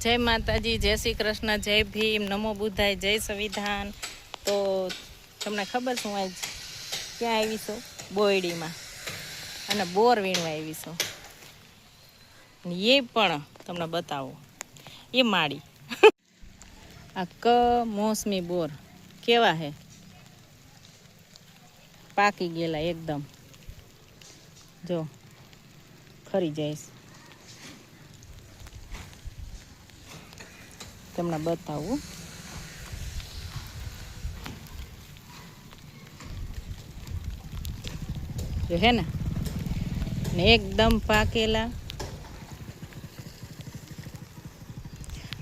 जय माताजी, जय श्री कृष्ण, जय भीम, नमो बुद्धाय, जय संविधान। तो तमने खबर छे आज क्या आई छो? बोयडी में अने बोर वीणवा आई छो। ये पण तमने बतावो, ये माड़ी आ मौसमी बोर केवा है, पाकी गेला एकदम। जो खरी जाइश तमने बतावू। जो है ने एकदम पाकेला।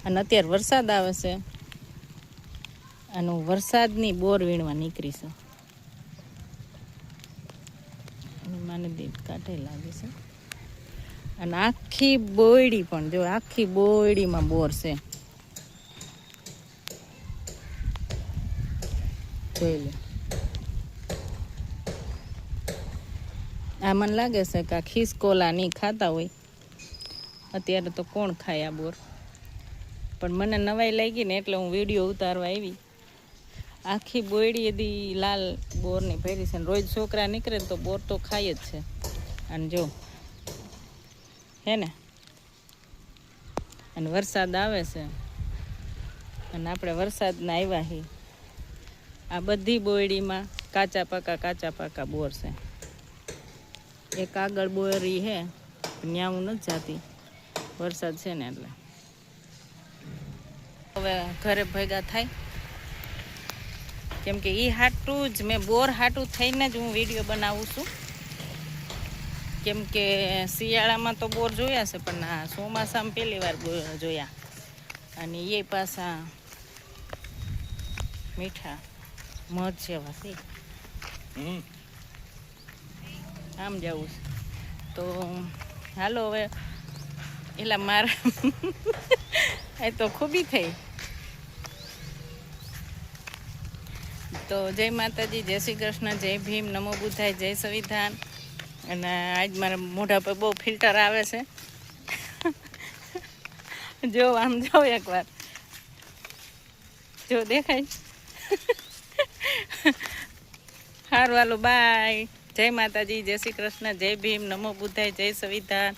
अने अत्यारे वरसाद आवे छे अने वरसादनी बोर वीणवा नीकળી છે। મને દીપ કાઢે લાગે છે। અને આખી બોયડી પણ જો, આખી બોયડીમાં બોર છે, જોઈ લે। આ મને લાગે છે કે આ ખિસકોલા નહીં ખાતા હોય, અત્યારે તો કોણ ખાય આ બોર, પણ મને નવાઈ લાગી ને એટલે હું વિડીયો ઉતારવા આવી। આખી બોયડી એદી લાલ બોરની ભરી છે, રોજ છોકરા નીકળે તો બોર તો ખાય જ છે। અને જો હે ને, અને વરસાદ આવે છે અને આપણે વરસાદના આવ્યા છીએ। આ બધી બોયડીમાં કાચા પાકા બોર છે। એક આગળ બોરી હે, ત્યાં હું નથી જાતી, વરસાદ છે ને એટલે। હવે ઘરે ભેગા થાય, કેમ કે એ હાટું જ મેં બોર હાટું થઈને જ હું વિડીયો બનાવું છું। કેમ કે શિયાળામાં તો બોર જોયા છે, પણ આ ચોમાસામાં પહેલી વાર જોયા। અને એ પાછા મીઠા મધ જેવા છે। આમ જવું તો હાલો હવે એલા મારા એ તો ખૂબી થઈ। तो जय माताजी, जय श्री कृष्ण, जय भीम, नमो बुद्धाय, जय संविधान। અને આજ મારા મોઢા પર બહુ ફિલ્ટર આવે છે। જો આમ જો એકવાર, જો દેખાય। હારું હાલો, બાય। जय माताजी, जय श्री कृष्ण, जय भीम, नमो बुद्धाय, जय संविधान।